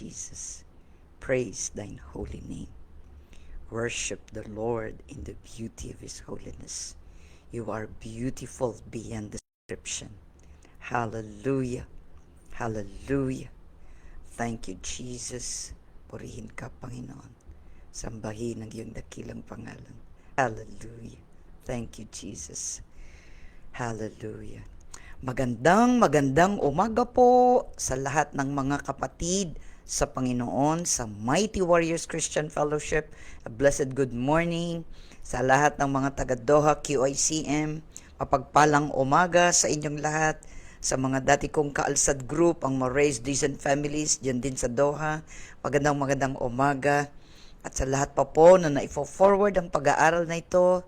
Jesus. Praise thine holy name. Worship the Lord in the beauty of his holiness. You are beautiful beyond description. Hallelujah. Hallelujah. Thank you, Jesus. Purihin ka, Panginoon. Sambahin ang iyong dakilang pangalan. Hallelujah. Thank you, Jesus. Hallelujah. Magandang umaga po sa lahat ng mga kapatid sa Panginoon, sa Mighty Warriors Christian Fellowship. A blessed good morning sa lahat ng mga taga-Doha QICM. Mapagpalang umaga sa inyong lahat. Sa mga dati kong kaalsad group, ang Moraes Decent Families, dyan din sa Doha. Magandang umaga. At sa lahat pa po na naifo-forward ang pag-aaral na ito,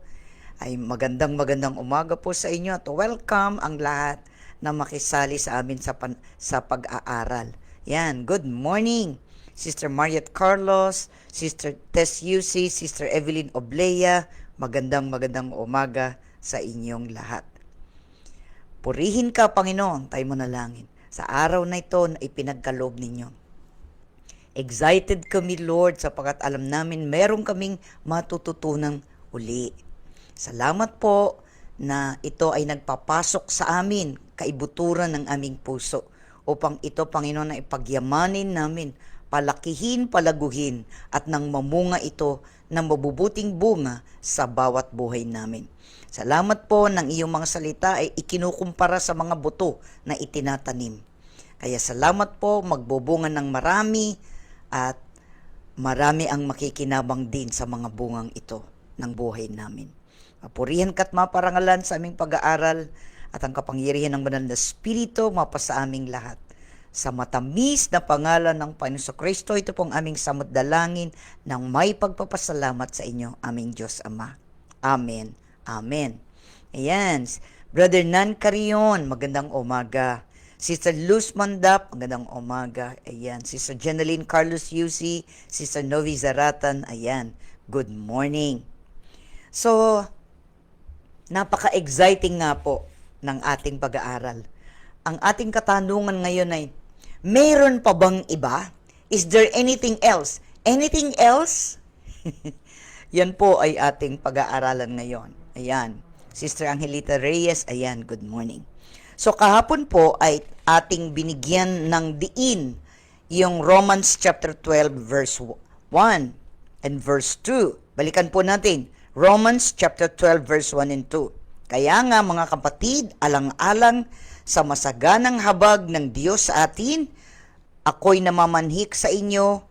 ay magandang umaga po sa inyo at welcome ang lahat na makisali sa amin sa pag-aaral. Yan, good morning, Sister Mariette Carlos, Sister Tess Yusi, Sister Evelyn Oblea, magandang umaga sa inyong lahat. Purihin ka, Panginoon, tayo manalangin. Sa araw na ito na ipinagkaloob ninyo. Excited kami, Lord, sapagkat alam namin meron kaming matututunang uli. Salamat po na ito ay nagpapasok sa amin, kaibuturan ng aming puso, upang ito, Panginoon, na ipagyamanin namin, palakihin, palaguhin, at nang mamunga ito ng mabubuting bunga sa bawat buhay namin. Salamat po ng iyong mga salita ay ikinukumpara sa mga buto na itinatanim. Kaya salamat po, magbubunga ng marami at marami ang makikinabang din sa mga bungang ito ng buhay namin. Mapurihan ka't maparangalan sa aming pag-aaral at ang kapangyarihan ng banal na Espiritu mapa sa aming lahat. Sa matamis na pangalan ng Panginoon Kristo, ito pong aming samot-dalangin ng may pagpapasalamat sa inyo, aming Diyos Ama. Amen. Amen. Ayan. Brother Nan Carion, magandang umaga. Sister Luz Mandap, magandang umaga. Ayan. Sister Jeneline Carlos Yusi, Sister Novi Zaratan, ayan. Good morning. So, napaka-exciting nga po ng ating pag-aaral. Ang ating katanungan ngayon ay, mayroon pa bang iba? Is there anything else? Anything else? Yan po ay ating pag-aaralan ngayon. Ayan. Sister Angelita Reyes, ayan, good morning. So kahapon po ay ating binigyan ng diin yung Romans chapter 12 verse 1 and verse 2. Balikan po natin. Romans chapter 12 verse 1 and 2. Kaya nga mga kapatid, alang-alang sa masaganang habag ng Diyos sa atin, ako'y namamanhik sa inyo,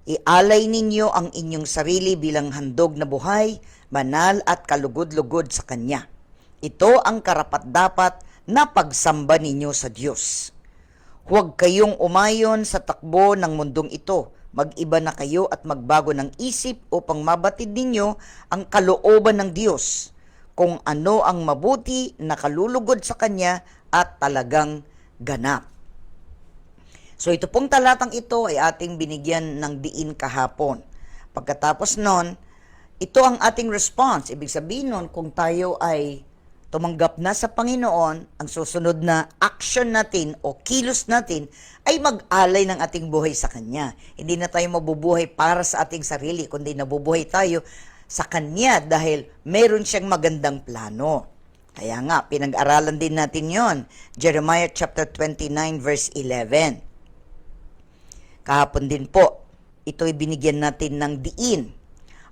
ialay ninyo ang inyong sarili bilang handog na buhay, banal at kalugod-lugod sa Kanya. Ito ang karapat-dapat na pagsamba ninyo sa Diyos. Huwag kayong umayon sa takbo ng mundong ito. Mag-iba na kayo at magbago ng isip upang mabatid ninyo ang kalooban ng Diyos, kung ano ang mabuti na kalulugod sa Kanya at talagang ganap. So ito pong talatang ito ay ating binigyan ng diin kahapon. Pagkatapos nun, ito ang ating response. Ibig sabihin nun, kung tayo ay tumanggap na sa Panginoon, ang susunod na action natin o kilos natin ay mag-alay ng ating buhay sa Kanya. Hindi na tayo mabubuhay para sa ating sarili, kundi nabubuhay tayo sa Kanya dahil meron siyang magandang plano. Kaya nga, pinag-aralan din natin yon. Jeremiah chapter 29 verse 11. Kahapon din po, ito'y binigyan natin ng diin.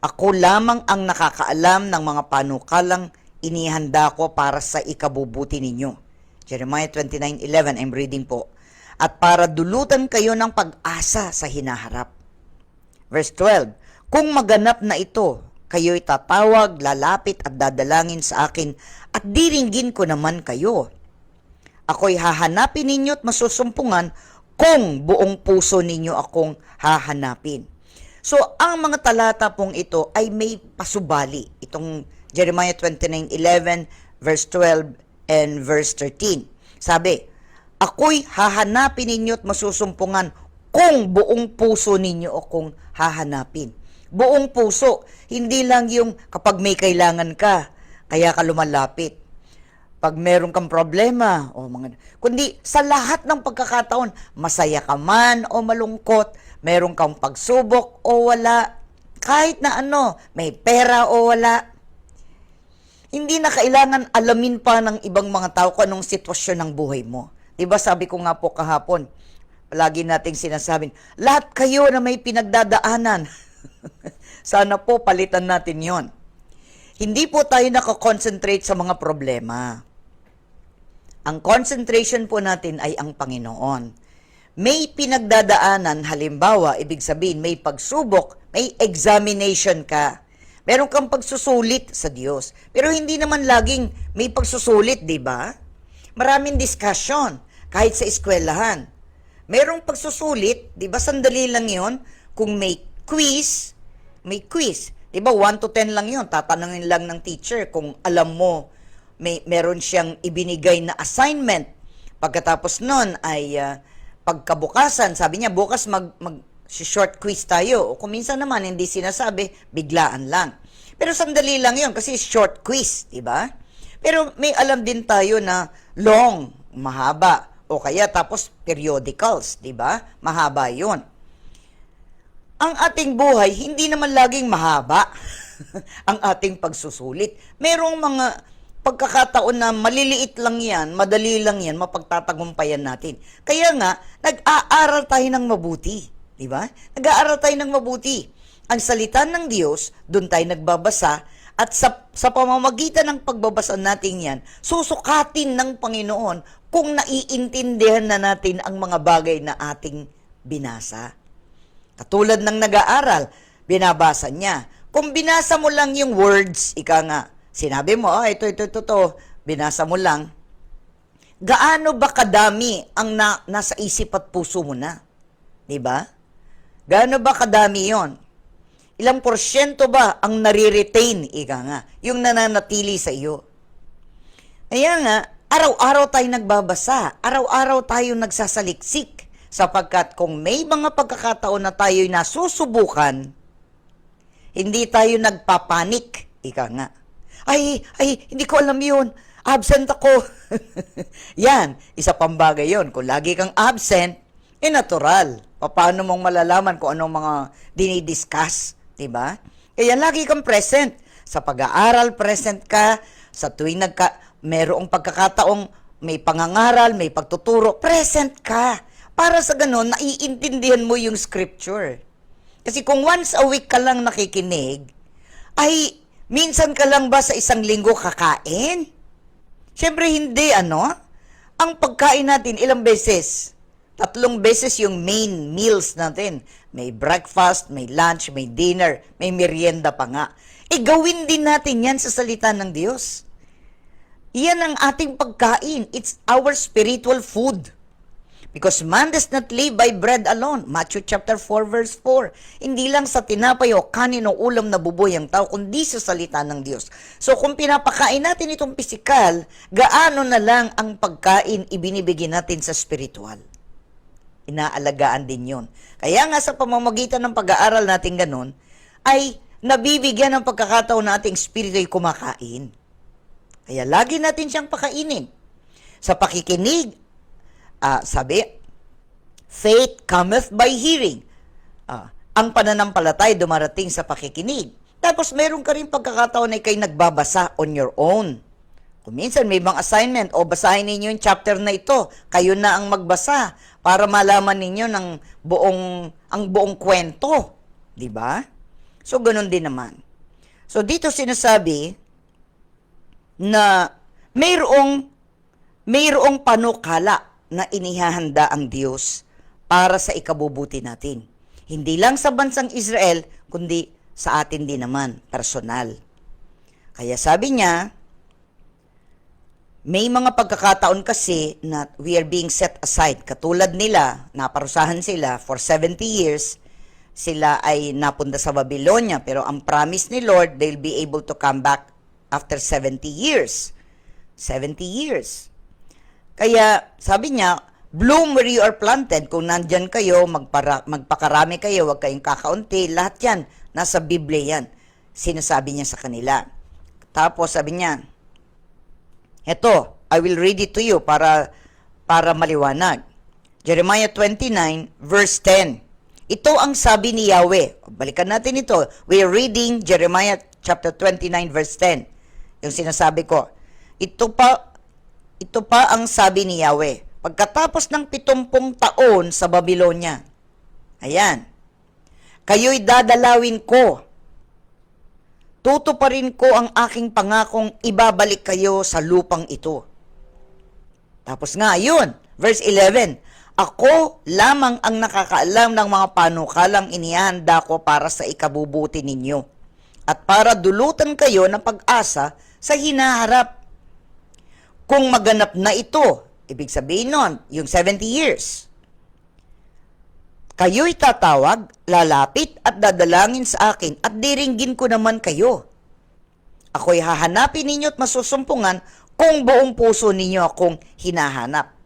Ako lamang ang nakakaalam ng mga panukalang inihanda ko para sa ikabubuti ninyo. Jeremiah 29:11, I'm reading po. At para dulutan kayo ng pag-asa sa hinaharap. Verse 12, kung maganap na ito, kayo'y tatawag, lalapit at dadalangin sa akin at diringgin ko naman kayo. Ako'y hahanapin ninyo at masusumpungan kung buong puso ninyo akong hahanapin. So, ang mga talata pong ito ay may pasubali. Itong Jeremiah 29:11, verse 12, and verse 13. Sabi, ako'y hahanapin ninyo at masusumpungan kung buong puso ninyo akong hahanapin. Buong puso, hindi lang yung kapag may kailangan ka, kaya ka lumalapit. Pag meron kang problema, kundi sa lahat ng pagkakataon, masaya ka man o malungkot, meron kang pagsubok o wala, kahit na ano, may pera o wala, hindi na kailangan alamin pa ng ibang mga tao kung anong sitwasyon ng buhay mo. Diba sabi ko nga po kahapon, palagi nating sinasabing, lahat kayo na may pinagdadaanan. Sana po palitan natin yon. Hindi po tayo nakakonsentrate sa mga problema. Ang concentration po natin ay ang Panginoon. May pinagdadaanan, halimbawa, ibig sabihin, may pagsubok, may examination ka. Meron kang pagsusulit sa Diyos. Pero hindi naman laging may pagsusulit, di ba? Maraming discussion, kahit sa eskwelahan. Merong pagsusulit, di ba? Sandali lang yon. Kung may quiz, may quiz. Di ba? 1 to 10 lang yon. Tatanungin lang ng teacher kung alam mo, meron siyang ibinigay na assignment. Pagkatapos nun ay pagkabukasan, sabi niya, bukas short quiz tayo. O kung minsan naman, hindi sinasabi, biglaan lang. Pero sandali lang yon kasi short quiz, di ba? Pero may alam din tayo na long, mahaba. O kaya tapos periodicals, di ba? Mahaba yon. Ang ating buhay, hindi naman laging mahaba ang ating pagsusulit. Merong mga pagkakataon na maliliit lang yan, madali lang yan, mapagtatagumpayan natin. Kaya nga, nag-aaral tayo ng mabuti. Di ba? Nag-aaral tayo ng mabuti. Ang salita ng Diyos, doon tayo nagbabasa, at sa pamamagitan ng pagbabasa natin yan, susukatin ng Panginoon kung naiintindihan na natin ang mga bagay na ating binasa. Katulad ng nag-aaral, binabasa niya. Kung binasa mo lang yung words, ika nga, sinabi mo, ito, binasa mo lang, gaano ba kadami ang nasa isip at puso mo na? Diba? Gaano ba kadami yon? Ilang porsyento ba ang nare-retain, ika nga, yung nananatili sa iyo? Kaya nga, araw-araw tayo nagbabasa, araw-araw tayo nagsasaliksik, sapagkat kung may mga pagkakataon na tayo'y nasusubukan, hindi tayo nagpapanik, ika nga. Ay, hindi ko alam yun. Absent ako. Yan, isa pang bagay yun. Kung lagi kang absent, natural. Paano mong malalaman kung anong mga dinidiscuss, diba? Kaya lagi kang present. Sa pag-aaral, present ka. Sa tuwing merong pagkakataong may pangangaral, may pagtuturo, present ka. Para sa ganun, naiintindihan mo yung scripture. Kasi kung once a week ka lang nakikinig, ay minsan ka lang ba sa isang linggo kakain? Siyempre hindi, ano? Ang pagkain natin, ilang beses? 3 beses yung main meals natin. May breakfast, may lunch, may dinner, may merienda pa nga. Gawin din natin yan sa salita ng Diyos. Yan ang ating pagkain. It's our spiritual food. Because man does not live by bread alone. Matthew chapter 4 verse 4. Hindi lang sa tinapay o kanin o ulam na bubuhay ang tao, kundi sa salita ng Diyos. So kung pinapakain natin itong pisikal, gaano na lang ang pagkain ibinibigay natin sa spiritual? Inaalagaan din yun. Kaya nga sa pamamagitan ng pag-aaral natin ganun, ay nabibigyan ng pagkakataon na ating spirito ay kumakain. Kaya lagi natin siyang pakainin. Sa pakikinig, sabi, faith cometh by hearing. Ang pananampalatay dumarating sa pakikinig. Tapos meron ka rin pagkakataon na kayo nagbabasa on your own. Kung minsan may mga assignment, basahin ninyo yung chapter na ito, kayo na ang magbasa para malaman ninyo ang buong kwento. Diba? So, ganun din naman. So, dito sinasabi na mayroong panukala na inihahanda ang Diyos para sa ikabubuti natin. Hindi lang sa bansang Israel, kundi sa atin din naman, personal. Kaya sabi niya, may mga pagkakataon kasi na we are being set aside. Katulad nila, naparusahan sila for 70 years, sila ay napunta sa Babylonia. Pero ang promise ni Lord, they'll be able to come back after 70 years. 70 years. Kaya sabi niya, bloom where you are planted. Kung nandyan kayo, magpakarami kayo, huwag kayong kakaunti. Lahat yan, nasa Biblia yan. Sinasabi niya sa kanila. Tapos sabi niya, Ito, I will read it to you para maliwanag. Jeremiah 29 verse 10. Ito ang sabi ni Yahweh. Balikan natin ito. We are reading Jeremiah chapter 29 verse 10. Yung sinasabi ko. Ito pa ang sabi ni Yahweh. Pagkatapos ng 70 taon sa Babylonia. Ayan. Kayo'y dadalawin ko. Tutuparin ko ang aking pangakong ibabalik kayo sa lupang ito. Tapos nga, yun. Verse 11. Ako lamang ang nakakaalam ng mga panukalang inihanda ko para sa ikabubuti ninyo at para dulutan kayo ng pag-asa sa hinaharap. Kung maganap na ito, ibig sabihin nun, yung 70 years, kayo'y tatawag, lalapit at dadalangin sa akin at diringgin ko naman kayo. Ako'y hahanapin ninyo at masusumpungan kung buong puso ninyo akong hinahanap.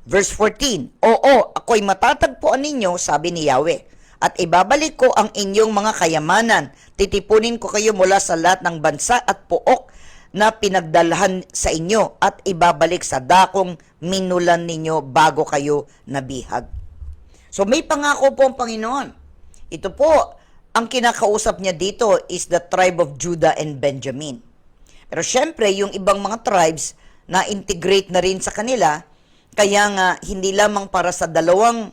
Verse 14, Oo, ako'y matatagpuan ninyo, sabi ni Yahweh, at ibabalik ko ang inyong mga kayamanan. Titipunin ko kayo mula sa lahat ng bansa at pook na pinagdalhan sa inyo at ibabalik sa dakong minulan ninyo bago kayo nabihag. So may pangako po ang Panginoon. Ito po, ang kinakausap niya dito is the tribe of Judah and Benjamin. Pero syempre, yung ibang mga tribes na integrate na rin sa kanila, kaya nga, hindi lamang para sa dalawang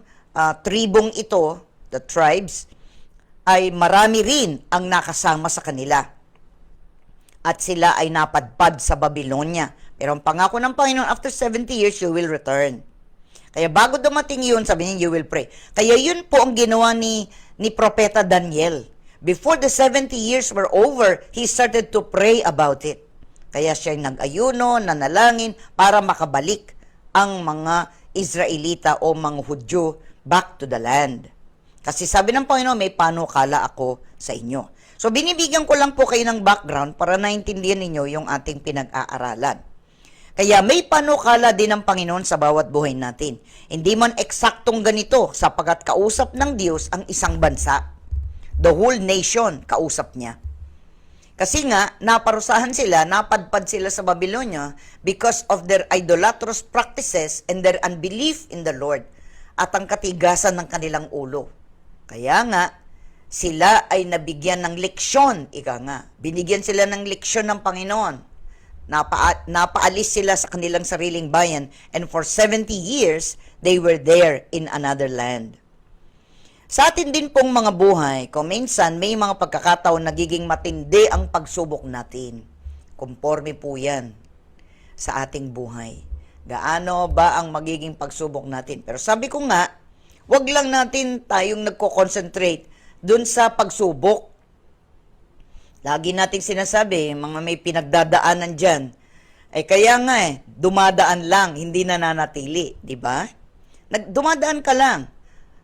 tribong ito, the tribes, ay marami rin ang nakasama sa kanila. At sila ay napadpad sa Babylonia. Pero ang pangako ng Panginoon, after 70 years, you will return. Kaya bago dumating yun, sabi niya, you will pray. Kaya yun po ang ginawa ni Propeta Daniel. Before the 70 years were over, he started to pray about it. Kaya siya nag-ayuno, nanalangin, para makabalik ang mga Israelita o mga Hudyo back to the land. Kasi sabi ng Panginoon, may panukala ako sa inyo. So binibigyan ko lang po kayo ng background para naintindihan ninyo yung ating pinag-aaralan. Kaya may panukala din ng Panginoon sa bawat buhay natin. Hindi man eksaktong ganito sapagkat kausap ng Diyos ang isang bansa. The whole nation kausap niya. Kasi nga, naparusahan sila, napadpad sila sa Babylonia because of their idolatrous practices and their unbelief in the Lord at ang katigasan ng kanilang ulo. Kaya nga, sila ay nabigyan ng leksyon, ika nga. Binigyan sila ng leksyon ng Panginoon. Napaalis sila sa kanilang sariling bayan and for 70 years, they were there in another land. Sa atin din pong mga buhay, kung minsan may mga pagkakataon nagiging matindi ang pagsubok natin. Conforme po yan sa ating buhay. Gaano ba ang magiging pagsubok natin? Pero sabi ko nga, wag lang natin tayong nagko-concentrate dun sa pagsubok. Lagi nating sinasabi, mga may pinagdadaanan dyan, ay kaya nga dumadaan lang, hindi nananatili, di ba? Dumadaan ka lang.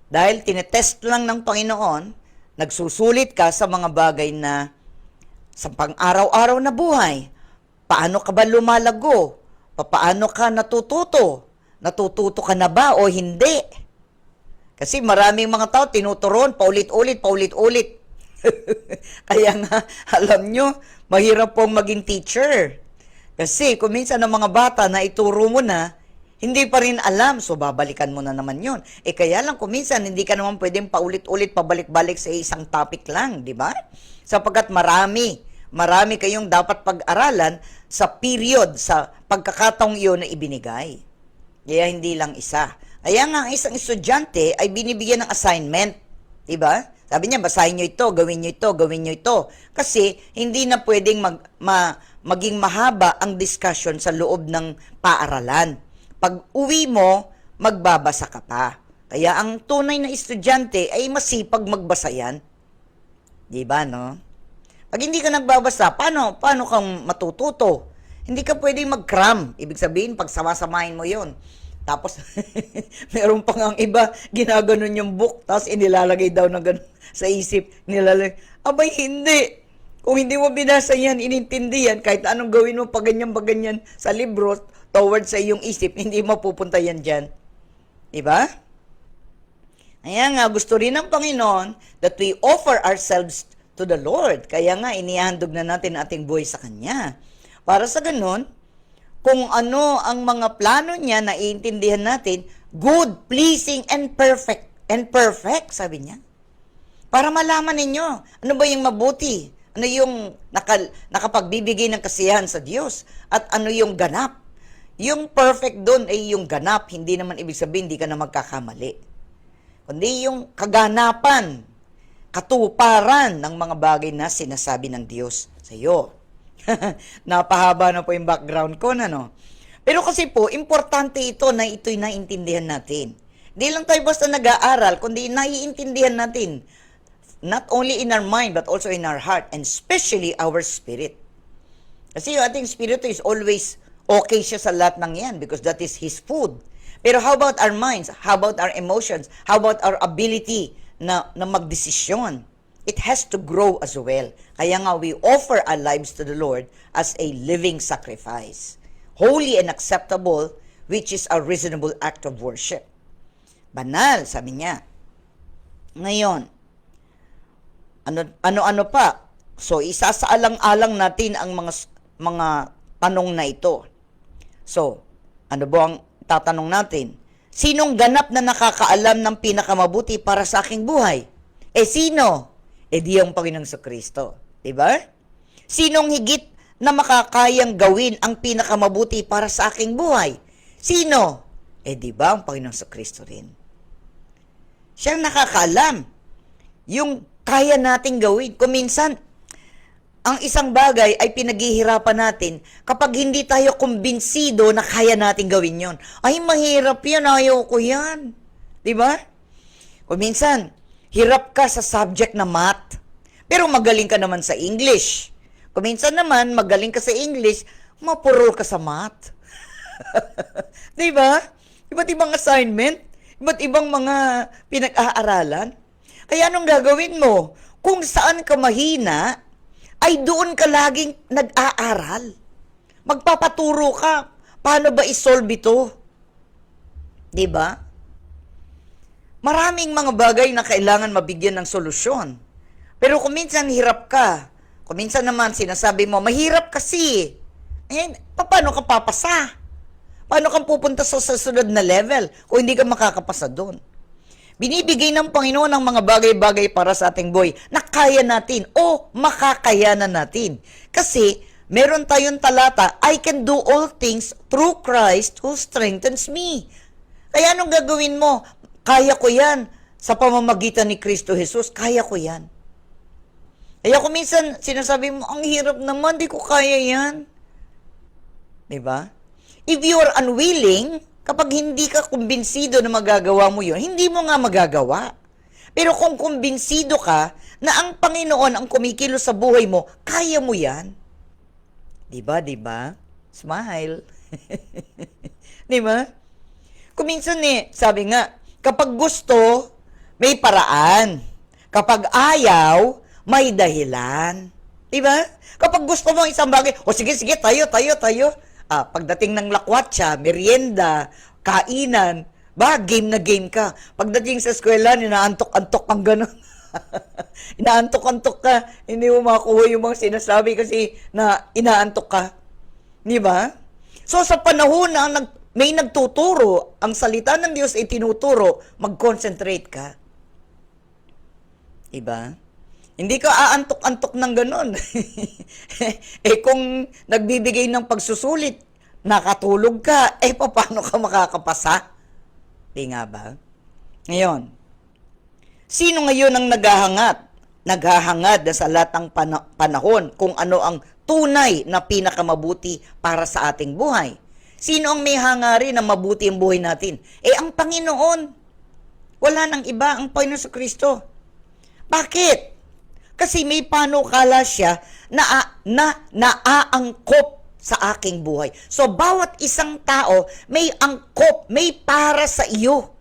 Dahil tinetest lang ng Panginoon, nagsusulit ka sa mga bagay na sa pang-araw-araw na buhay. Paano ka ba lumalago? Paano ka natututo? Natututo ka na ba o hindi? Kasi maraming mga tao tinuturon, paulit-ulit. Kaya nga, alam nyo, mahirap pong maging teacher. Kasi kung minsan ng mga bata na ituro mo na, hindi pa rin alam, so babalikan mo na naman yun. Kaya lang, kung minsan, hindi ka naman pwedeng paulit-ulit, pabalik-balik sa isang topic lang, di ba? Sapagkat marami kayong dapat pag-aralan sa period, sa pagkakataong iyon na ibinigay. Kaya hindi lang isa. Kaya nga, ang isang estudyante ay binibigyan ng assignment, di ba? Sabi niya, basahin nyo ito, gawin nyo ito. Kasi, hindi na pwedeng maging mahaba ang discussion sa loob ng paaralan. Pag uwi mo, magbabasa ka pa. Kaya ang tunay na estudyante ay masipag magbasa yan. Di ba, no? Pag hindi ka nagbabasa, paano kang matututo? Hindi ka pwedeng mag-cram. Ibig sabihin, pag sama-samahin mo yon. Tapos, meron pa nga ang iba, ginaganon yung book, tapos inilalagay daw na gano'n sa isip. Nilalagay, abay, hindi. Kung hindi mo binasa yan, inintindi yan, kahit anong gawin mo pa ganyan sa libro, towards sa iyong isip, hindi mapupunta yan dyan. Diba? Kaya nga, gusto rin ng Panginoon that we offer ourselves to the Lord. Kaya nga, inihandog na natin ating buhay sa Kanya. Para sa ganun, kung ano ang mga plano niya, naiintindihan natin, good, pleasing, and perfect. And perfect, sabi niya. Para malaman ninyo, ano ba yung mabuti? Ano yung nakapagbibigay ng kasiyahan sa Diyos? At ano yung ganap? Yung perfect doon ay yung ganap. Hindi naman ibig sabihin, hindi ka na magkakamali. Kundi yung kaganapan, katuparan ng mga bagay na sinasabi ng Diyos sa iyo. Napahaba na po yung background ko, no? Pero kasi po, importante ito na ito'y naiintindihan natin. Hindi lang tayo basta nag-aaral, kundi naiintindihan natin. Not only in our mind, but also in our heart, and especially our spirit. Kasi yung ating spirit is always okay siya sa lahat ng yan because that is His food. Pero how about our minds? How about our emotions? How about our ability na magdesisyon? It has to grow as well. Kaya nga we offer our lives to the Lord as a living sacrifice. Holy and acceptable, which is a reasonable act of worship. Banal, sabi niya. Ngayon, ano pa? So, isasaalang-alang natin ang mga tanong na ito. So, ano ba ang tatanong natin? Sinong ganap na nakakaalam ng pinakamabuti para sa aking buhay? Sino? Di ang Panginoong Kristo. Diba? Sinong higit na makakayang gawin ang pinakamabuti para sa aking buhay? Sino? Diba ang Panginoong Kristo rin? Siyang nakakaalam. Yung kaya nating gawin. Kung minsan, ang isang bagay ay pinaghihirapan natin kapag hindi tayo kumbinsido na kaya nating gawin yon. Ay, mahirap yan. Ayaw ko yan. Diba? Kung minsan, hirap ka sa subject na math, pero magaling ka naman sa English. Kung minsan naman, magaling ka sa English, mapurol ka sa math. Diba? Iba't ibang assignment, iba't ibang mga pinag-aaralan. Kaya anong gagawin mo? Kung saan ka mahina, ay doon ka laging nag-aaral. Magpapaturo ka. Paano ba isolve ito? Diba? Maraming mga bagay na kailangan mabigyan ng solusyon. Pero kung minsan hirap ka, kung minsan naman sinasabi mo, mahirap kasi. Paano ka papasa? Paano kang pupunta sa susunod na level kung hindi ka makakapasa doon? Binibigay ng Panginoon ang mga bagay-bagay para sa ating buhay na kaya natin o makakayanan natin. Kasi meron tayong talata, I can do all things through Christ who strengthens me. Kaya anong gagawin mo? Kaya ko yan. Sa pamamagitan ni Kristo Jesus, kaya ko yan. Kaya kung minsan sinasabi mo, ang hirap naman, di ko kaya yan. Diba? If you are unwilling, kapag hindi ka kumbinsido na magagawa mo yun, hindi mo nga magagawa. Pero kung kumbinsido ka na ang Panginoon ang kumikilos sa buhay mo, kaya mo yan. Diba, diba? Smile. Diba? Kung minsan sabi nga, kapag gusto, may paraan. Kapag ayaw, may dahilan. Diba? Kapag gusto mo isang bagay, sige, tayo. Pagdating ng lakwatsa, merienda, kainan, game na game ka. Pagdating sa eskwela, inaantok-antok kang gano'n. Inaantok-antok ka, hindi mo makuha yung mga sinasabi kasi na inaantok ka. Di ba? So, sa panahon na may nagtuturo, ang salita ng Diyos ay tinuturo, mag-concentrate ka. Di ba? Hindi ka aantok-antok ng ganon. Kung nagbibigay ng pagsusulit, nakatulog ka, paano ka makakapasa? Di nga ba? Ngayon, sino ngayon ang naghahangad na sa lahat ng panahon kung ano ang tunay na pinakamabuti para sa ating buhay? Sino ang may hangarin na mabuti ang buhay natin? Ang Panginoon. Wala nang iba, ang Panginoon Kristo. Bakit? Kasi may panukala siya na naaangkop sa aking buhay. So, bawat isang tao, may angkop, may para sa iyo.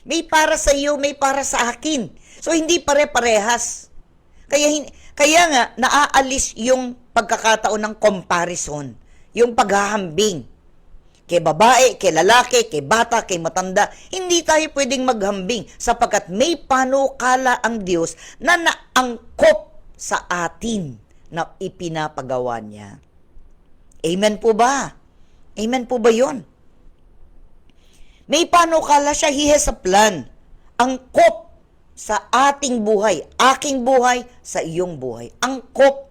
May para sa iyo, may para sa akin. So, hindi pare-parehas. Kaya nga, naaalis yung pagkakataon ng comparison. Yung paghahambing. Kay babae, kay lalaki, kay bata, kay matanda, hindi tayo pwedeng maghambing sapagkat may panukala ang Diyos na naangkop sa atin na ipinapagawa niya. Amen po ba? Amen po ba yun? May panukala siya, He has a plan. Angkop sa ating buhay, aking buhay, sa iyong buhay. Angkop,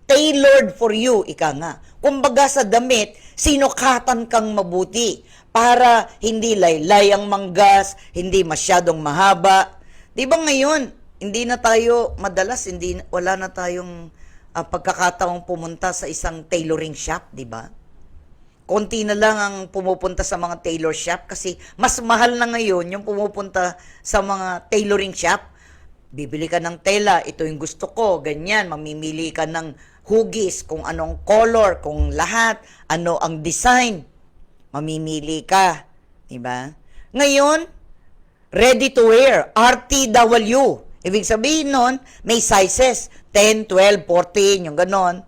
tailored for you, ika nga. Kumbaga sa damit, sinukatan kang mabuti para hindi laylay ang manggas, hindi masyadong mahaba. Di ba ngayon, hindi na tayo madalas, wala na tayong pagkakataong pumunta sa isang tailoring shop, di ba? Konti na lang ang pumupunta sa mga tailor shop kasi mas mahal na ngayon yung pumupunta sa mga tailoring shop. Bibili ka ng tela, ito yung gusto ko, ganyan, mamimili ka ng hugis, kung anong color, kung lahat, ano ang design, mamimili ka, di ba? Ngayon, ready to wear, RTW. Ibig sabihin nun, may sizes, 10, 12, 14, yung ganon.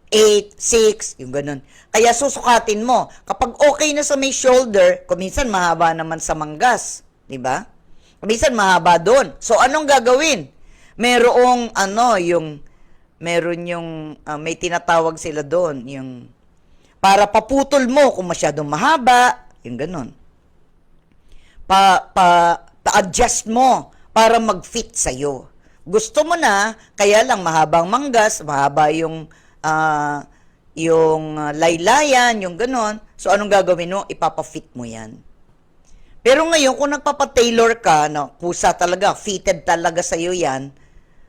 8, 6, yung ganun. Kaya susukatin mo. Kapag okay na sa may shoulder, kuminsan mahaba naman sa manggas. Diba? Kuminsan mahaba doon. So, anong gagawin? Meron may tinatawag sila doon, yung, para paputol mo kung masyadong mahaba, yung ganun. Pa-adjust mo para mag-fit sa'yo. Gusto mo na, kaya lang mahabang manggas, mahaba yung laylayan, yung ganon. So, anong gagawin mo? Ipapafit mo yan. Pero ngayon, kung nagpapa-tailor ka, na kusa talaga, fitted talaga sa'yo yan,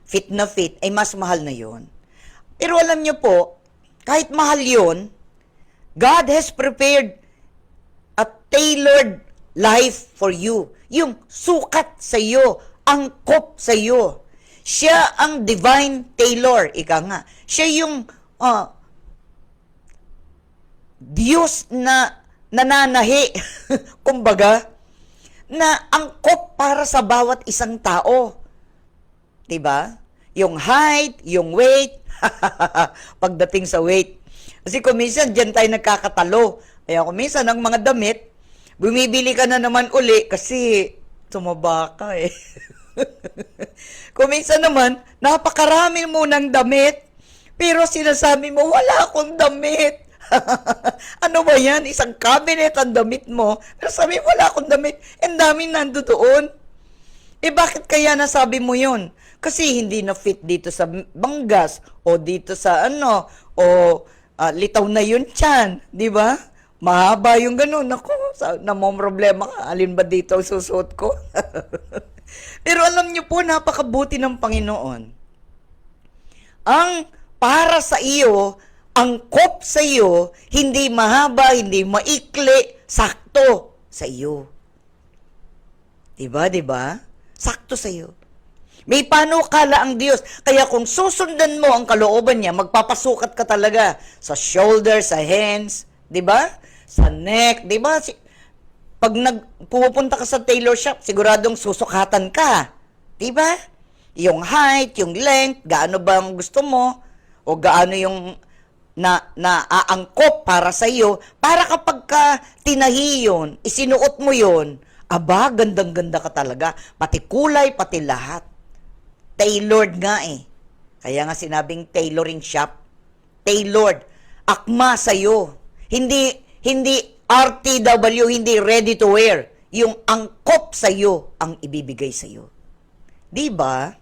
fit na fit, ay mas mahal na yon. Pero alam nyo po, kahit mahal yon, God has prepared a tailored life for you. Yung sukat sa'yo, angkop sa'yo. Siya ang divine tailor, ika nga. Siya yung Diyos na nananahi, kumbaga, na angkop para sa bawat isang tao. Diba? Yung height, yung weight, pagdating sa weight. Kasi kuminsan, dyan tayo nagkakatalo. Kaya kuminsan, ang mga damit, bumibili ka na naman uli kasi tumaba ka eh. Kuminsan naman, napakarami mo ng damit, pero sinasabi mo, wala akong damit. Ano ba yan? Isang cabinet ang damit mo. Pero sabi mo, wala akong damit. Ang dami nando doon. Eh bakit kaya nasabi mo yun? Kasi hindi na fit dito sa banggas o dito sa litaw na yun tiyan. Di ba? Mahaba yung ganun. Ako, namomroblema ka. Alin ba dito ang susuot ko? Pero alam niyo po, napakabuti ng Panginoon. Ang para sa iyo, angkop sa iyo, hindi mahaba, hindi maikli, sakto sa iyo. Diba, diba? Sakto sa iyo. May panukala ang Diyos. Kaya kung susundan mo ang kalooban niya, magpapasukat ka talaga sa shoulder, sa hands, diba? Sa neck, diba? Pag pupunta ka sa tailor shop, siguradong susukatan ka. Diba? Yung height, yung length, gaano ba ang gusto mo, o gaano yung naaangkop para sa iyo, para kapag ka tinahi yun, isinuot mo yun, aba, gandang-ganda ka talaga. Pati kulay, pati lahat. Tailored nga eh. Kaya nga sinabing tailoring shop. Tailored. Akma sa'yo. Hindi RTW, hindi ready to wear. Yung angkop sa'yo ang ibibigay sa'yo. Diba?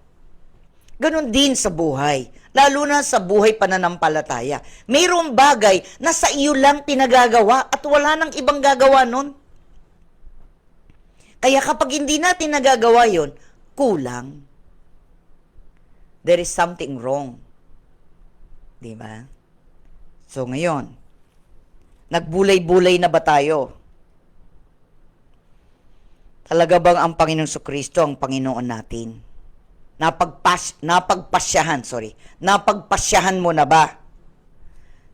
Ganon din sa buhay. Lalo na sa buhay pananampalataya. Mayroong bagay na sa iyo lang pinagagawa at wala nang ibang gagawa nun. Kaya kapag hindi natin nagagawa yon, kulang. There is something wrong. Diba? So ngayon, nagbulay-bulay na ba tayo? Talaga bang ang Panginoong Kristo ang Panginoon natin? Napagpasyahan mo na ba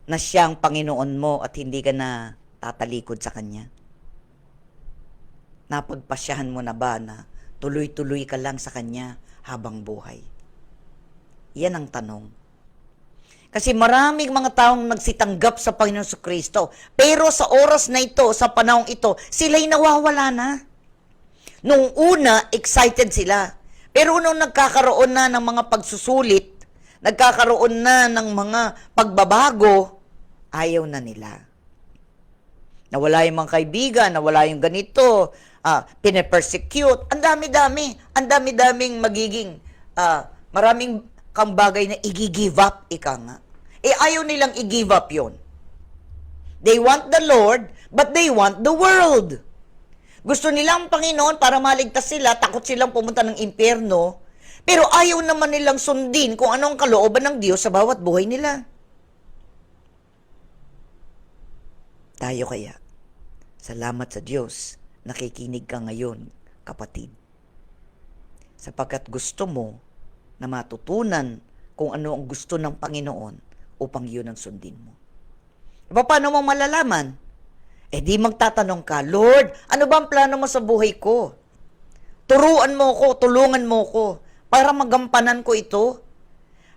na siya ang Panginoon mo at hindi ka na tatalikod sa Kanya? Napagpasyahan mo na ba na tuloy-tuloy ka lang sa Kanya habang buhay? Yan ang tanong. Kasi maraming mga taong nagsitanggap sa Panginoong Kristo, pero sa oras na ito, sa panahong ito, sila'y nawawala na. Nung una, excited sila. Pero nung nagkakaroon na ng mga pagsusulit, nagkakaroon na ng mga pagbabago, ayaw na nila. Nawala yung mga kaibigan, nawala yung ganito, pinapersecute. Ang dami-dami. Ang dami-daming magiging, maraming kang bagay na i-give up, ika nga. Ayaw nilang i-give up yon. They want the Lord, but they want the world. Gusto nilang Panginoon para maligtas sila, takot silang pumunta ng impyerno, pero ayaw naman nilang sundin kung anong kalooban ng Diyos sa bawat buhay nila. Tayo kaya, salamat sa Diyos, nakikinig ka ngayon, kapatid. Sapagkat gusto mo na matutunan kung ano ang gusto ng Panginoon upang yun ang sundin mo. Paano mo malalaman? Di magtatanong ka, Lord, ano ba ang plano mo sa buhay ko? Turuan mo ko, tulungan mo ko, para magampanan ko ito.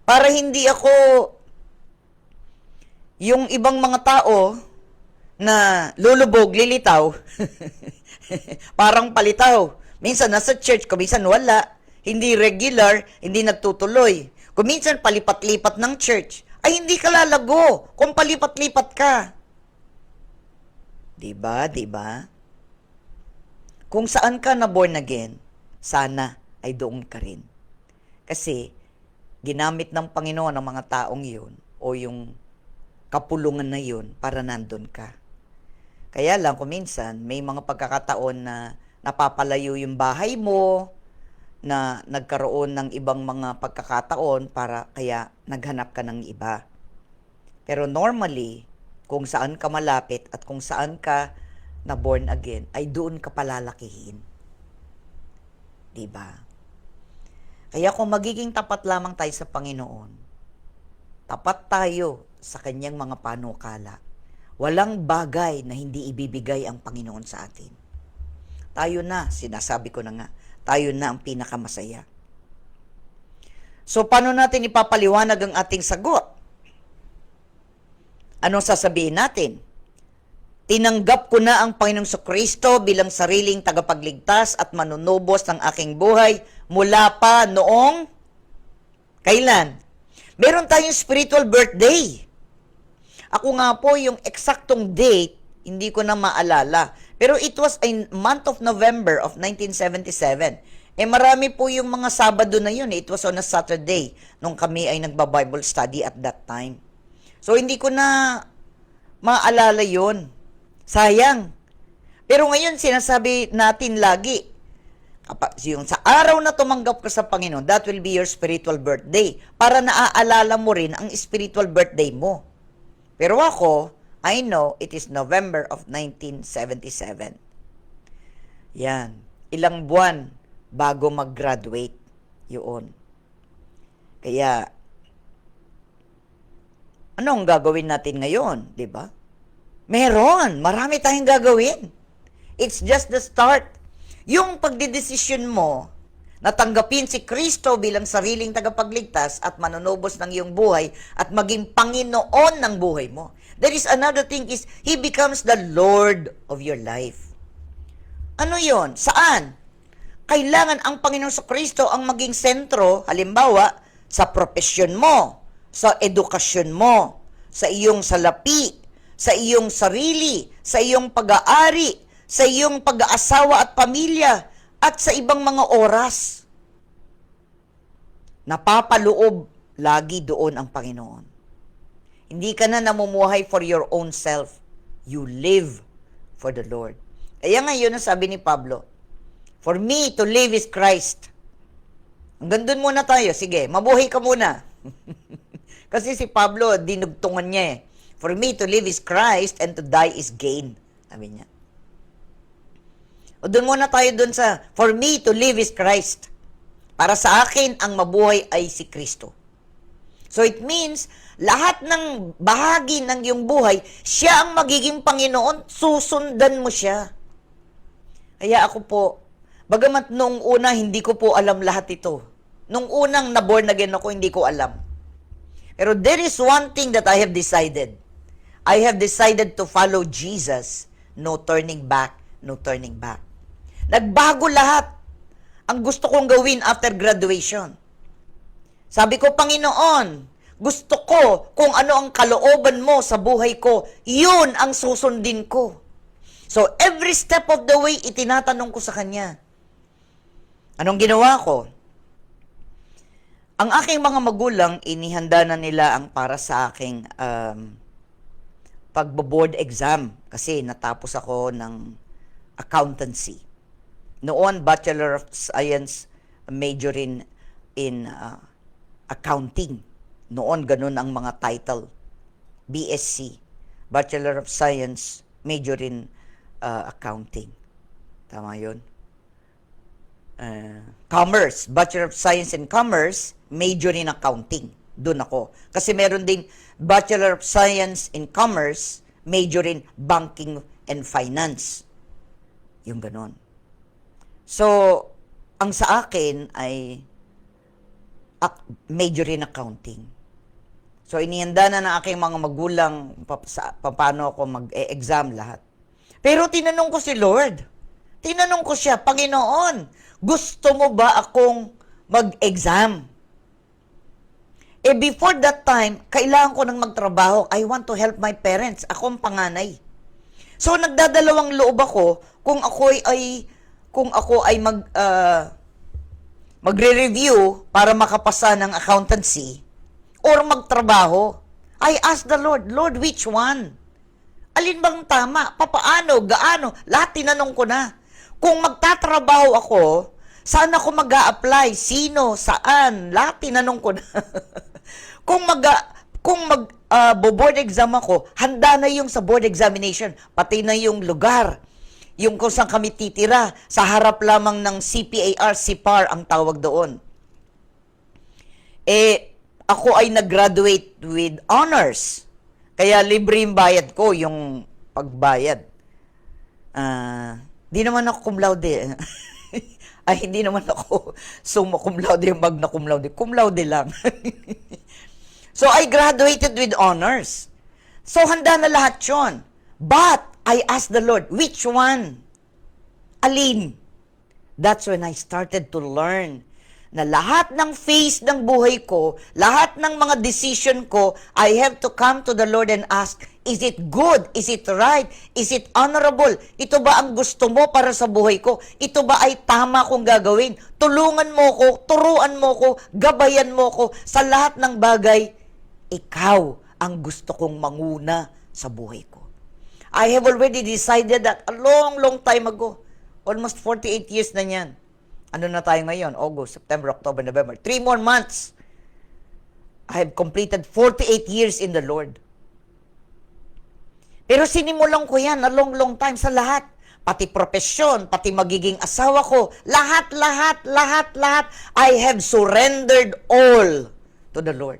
Para hindi ako yung ibang mga tao na lulubog, lilitaw, parang palitaw. Minsan nasa church, kuminsan wala. Hindi regular, hindi nagtutuloy. Kuminsan palipat-lipat ng church. Ay, hindi ka lalago kung palipat-lipat ka. Diba? Kung saan ka na born again, sana ay doon ka rin. Kasi, ginamit ng Panginoon ang mga taong yun o yung kapulungan na yun para nandun ka. Kaya lang, kung minsan, may mga pagkakataon na napapalayo yung bahay mo, na nagkaroon ng ibang mga pagkakataon para kaya naghanap ka ng iba. Pero normally, kung saan ka malapit at kung saan ka na born again, ay doon ka palalakihin. Diba? Kaya kung magiging tapat lamang tayo sa Panginoon, tapat tayo sa kanyang mga panukala, walang bagay na hindi ibibigay ang Panginoon sa atin. Tayo na, sinasabi ko na nga, tayo na ang pinakamasaya. So, paano natin ipapaliwanag ang ating sagot? Anong sasabihin natin? Tinanggap ko na ang Panginoong Kristo bilang sariling tagapagligtas at manunubos ng aking buhay mula pa noong kailan? Meron tayong spiritual birthday. Ako nga po, yung eksaktong date, hindi ko na maalala. Pero it was in month of November of 1977. Marami po yung mga Sabado na yun. It was on a Saturday nung kami ay nagba-Bible study at that time. So, hindi ko na maalala yun. Sayang. Pero ngayon, sinasabi natin lagi, yung sa araw na tumanggap ka sa Panginoon, that will be your spiritual birthday. Para naaalala mo rin ang spiritual birthday mo. Pero ako, I know it is November of 1977. Yan. Ilang buwan bago mag-graduate. Yun. Kaya, anong gagawin natin ngayon? Diba? Meron. Marami tayong gagawin. It's just the start. Yung pagdidesisyon mo na tanggapin si Kristo bilang sariling tagapagligtas at manunubos ng iyong buhay at maging Panginoon ng buhay mo. There is another thing is, He becomes the Lord of your life. Ano yon? Saan? Kailangan ang Panginoon sa Kristo ang maging sentro, halimbawa, sa propesyon mo, sa edukasyon mo, sa iyong salapi, sa iyong sarili, sa iyong pag-aari, sa iyong pag-aasawa at pamilya, at sa ibang mga oras. Napapaloob lagi doon ang Panginoon. Hindi ka na namumuhay for your own self. You live for the Lord. Kaya ngayon ang sabi ni Pablo, for me to live is Christ. Hanggang doon muna tayo. Sige, mabuhay ka muna. Kasi si Pablo, dinugtungan niya eh. For me to live is Christ and to die is gain. Sabi niya. O doon muna tayo doon sa, for me to live is Christ. Para sa akin, ang mabuhay ay si Kristo. So it means, lahat ng bahagi ng iyong buhay, siya ang magiging Panginoon, susundan mo siya. Kaya ako po, bagamat nung una, hindi ko po alam lahat ito. Nung unang na-born again ako, hindi ko alam. Pero there is one thing that I have decided. I have decided to follow Jesus. No turning back, no turning back. Nagbago lahat ang gusto kong gawin after graduation. Sabi ko, Panginoon, gusto ko kung ano ang kalooban mo sa buhay ko, yun ang susundin ko. So, every step of the way, itinatanong ko sa kanya. Anong ginawa ko? Ang aking mga magulang, inihanda na nila ang para sa aking pagbo-board exam kasi natapos ako ng accountancy. Noon, Bachelor of Science, major in accounting. Noon, ganun ang mga title. BSc, Bachelor of Science, major in accounting. Tama yun? Commerce, Bachelor of Science in Commerce, major in accounting. Doon ako. Kasi meron din Bachelor of Science in Commerce, major in banking and finance. Yung ganon. So, ang sa akin ay major in accounting. So, inihanda na ng aking mga magulang paano ako mag-exam lahat. Pero tinanong ko si Lord. Tinanong ko siya, Panginoon, gusto mo ba akong mag-exam? Before that time, kailangan ko nang magtrabaho. I want to help my parents. Ako ang panganay. So, nagdadalawang loob ako kung ako ay magre-review para makapasa ng accountancy or magtrabaho. I asked the Lord, Lord, which one? Alin bang tama? Papaano? Gaano? Lahat tinanong ko na. Kung magtatrabaho ako, saan ako mag-a-apply? Sino? Saan? Lahat tinanong ko na. kung board exam ako, handa na yung sa board examination, pati na yung lugar, yung kung saan kami titira, sa harap lamang ng CPAR, CPAR ang tawag doon. Ako ay nag-graduate with honors. Kaya libre yung bayad ko, yung pagbayad. Di naman ako cum laude. Ay, hindi naman ako summa cum laude, yung magna cum laude. Cum laude lang. So, I graduated with honors. So, handa na lahat yun. But, I asked the Lord, which one? Alin? That's when I started to learn na lahat ng phase ng buhay ko, lahat ng mga decision ko, I have to come to the Lord and ask, is it good? Is it right? Is it honorable? Ito ba ang gusto mo para sa buhay ko? Ito ba ay tama kong gagawin? Tulungan mo ko, turuan mo ko, gabayan mo ko sa lahat ng bagay. Ikaw ang gusto kong manguna sa buhay ko. I have already decided that a long, long time ago. Almost 48 years na yan. Ano na tayo ngayon? August, September, October, November. 3 more months. I have completed 48 years in the Lord. Pero sinimulan ko yan a long, long time sa lahat. Pati profesyon, pati magiging asawa ko. Lahat. I have surrendered all to the Lord.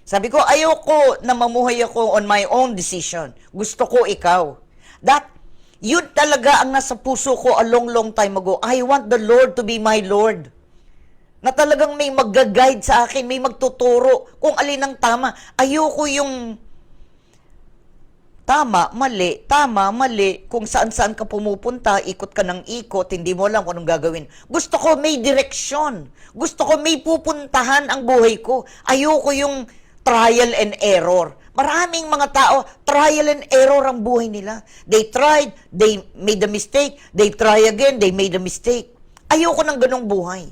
Sabi ko, ayoko na mamuhay ako on my own decision. Gusto ko ikaw. Yun talaga ang nasa puso ko a long, long time ago. I want the Lord to be my Lord. Na talagang may mag-guide sa akin, may magtuturo kung alin ang tama. Ayoko yung tama, mali, kung saan-saan ka pumupunta, ikot ka ng ikot, hindi mo alam kung anong gagawin. Gusto ko may direksyon. Gusto ko may pupuntahan ang buhay ko. Ayoko yung trial and error. Maraming mga tao, trial and error ang buhay nila. They tried, they made a mistake, they try again, they made a mistake. Ayoko ng ganong buhay.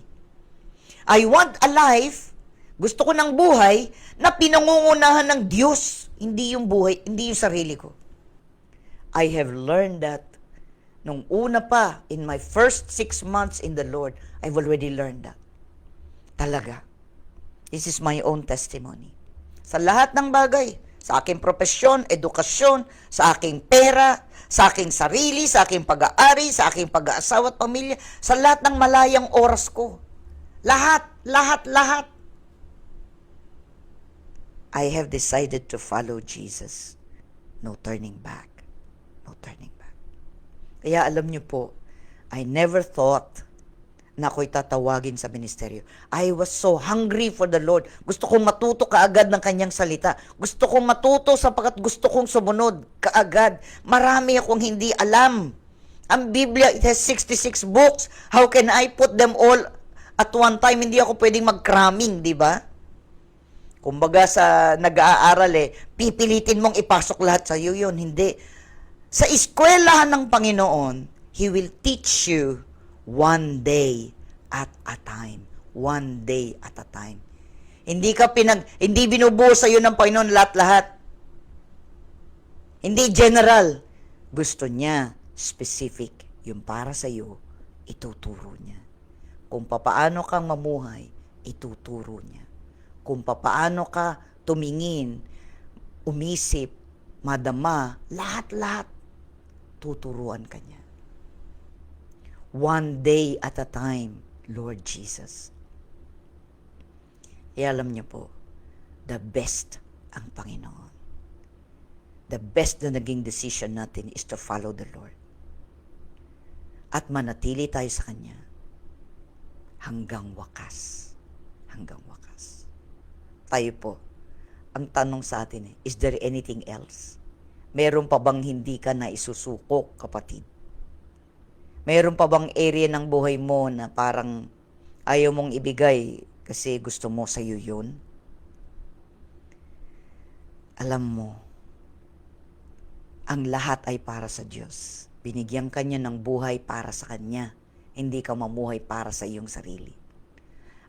I want a life, gusto ko ng buhay na pinangungunahan ng Diyos, hindi yung buhay, hindi yung sarili ko. I have learned that nung una pa, in my first 6 months in the Lord, I've already learned that. Talaga. This is my own testimony. Sa lahat ng bagay, sa aking profesyon, edukasyon, sa aking pera, sa aking sarili, sa aking pag-aari, sa aking pag-aasawa at pamilya, sa lahat ng malayang oras ko. Lahat. I have decided to follow Jesus. No turning back. No turning back. Kaya alam niyo po, I never thought na ako'y tatawagin sa ministeryo. I was so hungry for the Lord. Gusto kong matuto kaagad ng kanyang salita. Gusto kong matuto sapagkat gusto kong sumunod kaagad. Marami akong hindi alam. Ang Biblia, it has 66 books. How can I put them all at one time? Hindi ako pwedeng mag-cramming, di ba? Kumbaga sa nag-aaral pipilitin mong ipasok lahat sa iyo yun. Hindi. Sa eskwelahan ng Panginoon, He will teach you one day at a time. One day at a time. Hindi binubuo sa iyo ng Panginoon lahat-lahat. Hindi general. Gusto niya specific. Yung para sa iyo, ituturo niya. Kung papaano kang mamuhay, ituturo niya. Kung papaano ka tumingin, umisip, madama, lahat-lahat, tuturuan ka niya. One day at a time, Lord Jesus. Alam niyo po, the best ang Panginoon. The best na naging decision natin is to follow the Lord. At manatili tayo sa Kanya hanggang wakas. Hanggang wakas. Tayo po, ang tanong sa atin is there anything else? Meron pa bang hindi ka na isusukok, kapatid? Meron pa bang area ng buhay mo na parang ayaw mong ibigay kasi gusto mo sa'yo yun? Alam mo, ang lahat ay para sa Diyos. Binigyan ka niya ng buhay para sa Kanya. Hindi ka mamuhay para sa iyong sarili.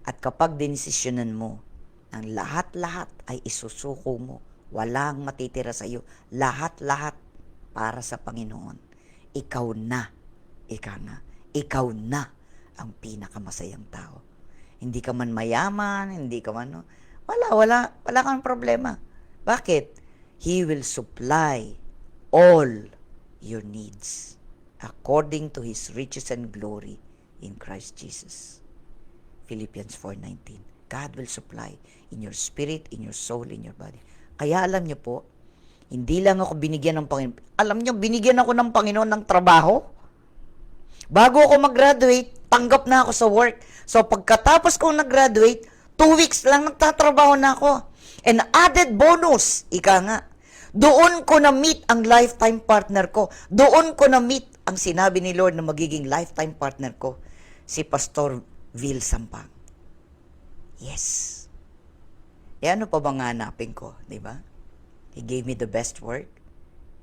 At kapag dinesisyonan mo, ang lahat-lahat ay isusuko mo, walang matitira sa iyo, lahat-lahat para sa Panginoon. Ikaw na ang pinakamasayang tao. Hindi ka man mayaman, hindi ka man, wala kang problema. Bakit? He will supply all your needs according to His riches and glory in Christ Jesus. Philippians 4:19. God will supply in your spirit, in your soul, in your body. Kaya alam niyo po, hindi lang ako binigyan ng Panginoon. Alam niyo, binigyan ako ng Panginoon ng trabaho. Bago ako mag-graduate, tanggap na ako sa work. So pagkatapos kong nag-graduate, 2 weeks lang nagtatrabaho na ako. And added bonus, ika nga, doon ko na-meet ang lifetime partner ko. Doon ko na-meet ang sinabi ni Lord na magiging lifetime partner ko, si Pastor Vil Sampang. Yes. Ano pa bang hanapin ko, di ba? He gave me the best work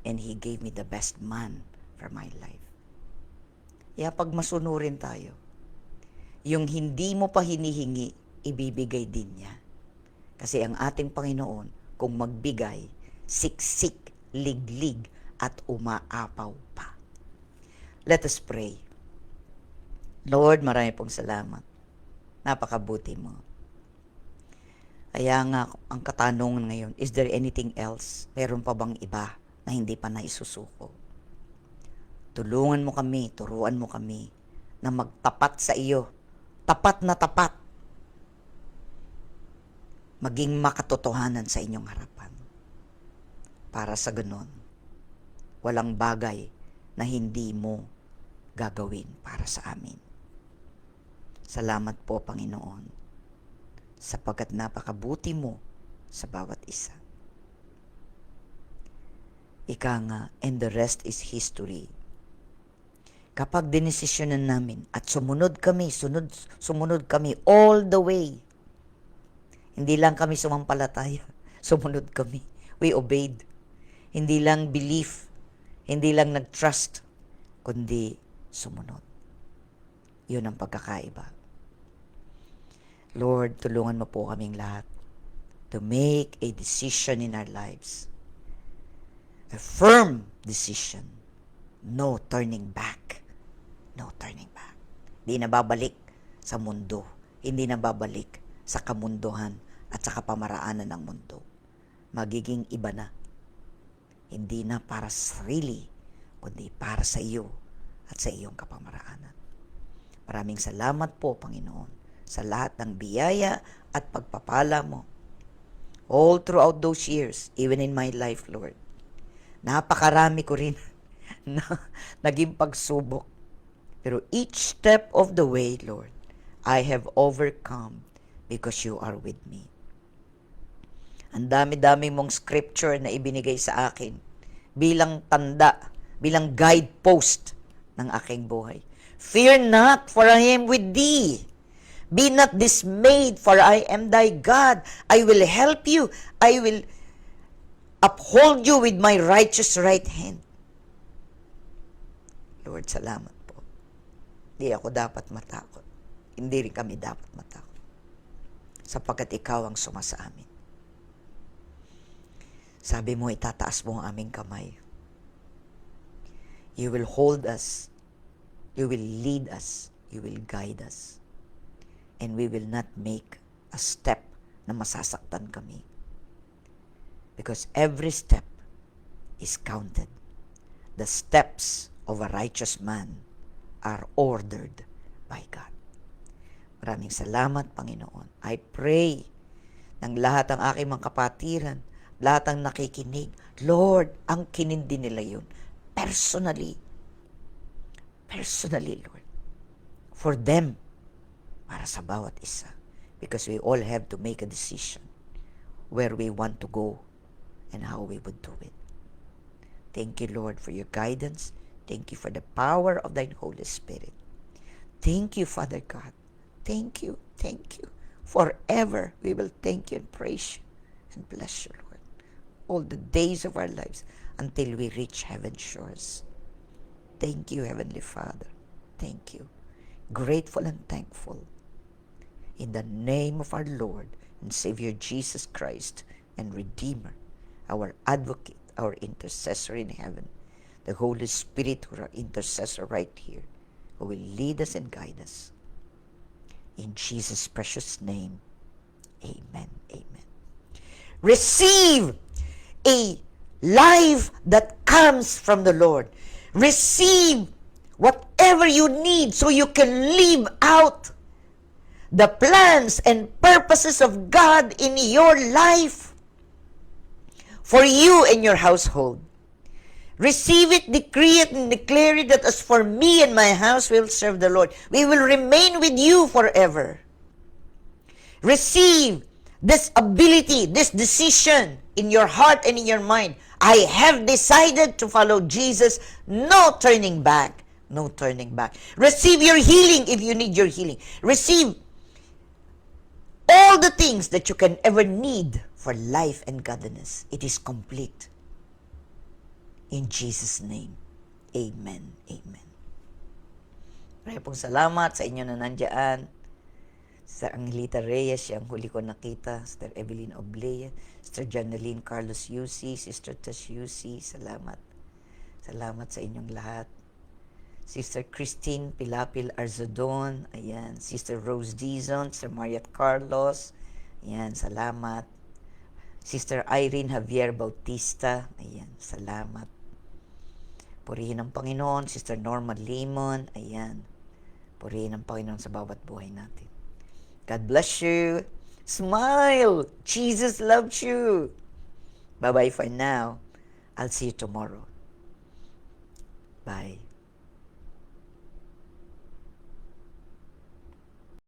and He gave me the best man for my life. Pag masunurin tayo, yung hindi mo pa hinihingi, ibibigay din niya. Kasi ang ating Panginoon, kung magbigay, siksik, liglig, at umaapaw pa. Let us pray. Lord, marami pong salamat. Napakabuti mo. Kaya nga, ang katanungan ngayon, is there anything else? Meron pa bang iba na hindi pa naisusuko? Tulungan mo kami, turuan mo kami na magtapat sa iyo. Tapat na tapat. Maging makatotohanan sa inyong harapan. Para sa ganon, walang bagay na hindi mo gagawin para sa amin. Salamat po, Panginoon, sapagkat napakabuti mo sa bawat isa. Ika nga, and the rest is history. Kapag dinesisyonan namin at sumunod kami all the way. Hindi lang kami sumampalataya, sumunod kami. We obeyed. Hindi lang belief, hindi lang nag-trust, kundi sumunod. Yun ang pagkakaiba. Lord, tulungan mo po kaming lahat to make a decision in our lives. A firm decision. No turning back. No turning back. Hindi na babalik sa mundo. Hindi na babalik sa kamunduhan at sa kapamaraanan ng mundo. Magiging iba na. Hindi na para sa sarili, kundi para sa iyo at sa iyong kapamaraanan. Maraming salamat po, Panginoon, sa lahat ng biyaya at pagpapala mo. All throughout those years, even in my life, Lord. Napakarami ko rin na naging pagsubok. Pero each step of the way, Lord, I have overcome because you are with me. Ang dami-dami mong scripture na ibinigay sa akin bilang tanda, bilang guidepost ng aking buhay. Fear not, for I am with thee. Be not dismayed, for I am thy God. I will help you. I will uphold you with my righteous right hand. Lord, salamat po. Hindi ako dapat matakot. Hindi rin kami dapat matakot. Sapagkat ikaw ang sumasa amin. Sabi mo, itataas mo ang aming kamay. You will hold us. You will lead us. You will guide us. And we will not make a step na masasaktan kami. Because every step is counted. The steps of a righteous man are ordered by God. Maraming salamat, Panginoon. I pray ng lahat ng aking mga kapatiran, lahat ng nakikinig, Lord, ang kinindi nila yun. Personally, Lord. For them, para sa bawat isa. Because we all have to make a decision where we want to go and how we would do it. Thank you, Lord, for your guidance. Thank you for the power of thine Holy Spirit. Thank you, Father God. Thank you. Forever we will thank you and praise you and bless you, Lord, all the days of our lives until we reach heaven's shores. Thank you, Heavenly Father. Thank you. Grateful and thankful. In the name of our Lord and Savior Jesus Christ and Redeemer, our advocate, our intercessor in heaven, the Holy Spirit, who are intercessor right here, who will lead us and guide us. In Jesus' precious name, amen. Amen. Receive a life that comes from the Lord. Receive whatever you need so you can live out the plans and purposes of God in your life for you and your household. Receive it, decree it, and declare it that as for me and my house will serve the Lord. We will remain with you forever. Receive this ability, this decision in your heart and in your mind. I have decided to follow Jesus. No turning back. No turning back. Receive your healing if you need your healing. Receive all the things that you can ever need for life and godliness. It is complete. In Jesus' name, amen. Amen. Maraming pong salamat sa inyo na nandiyan. Sister Angelita Reyes, siyang huli ko nakita. Sister Evelyn Oblea, Sister Janeline Carlos Yusi, Sister Tash Yusi, salamat. Salamat sa inyong lahat. Sister Christine Pilapil Arzadon, ayan. Sister Rose Dizon, Sister Mariat Carlos, ayan, salamat. Sister Irene Javier Bautista, ayan, salamat. Purihin ang Panginoon. Sister Norma Limon, ayan. Purihin ang Panginoon sa bawat buhay natin. God bless you. Smile. Jesus loves you. Bye-bye for now. I'll see you tomorrow. Bye.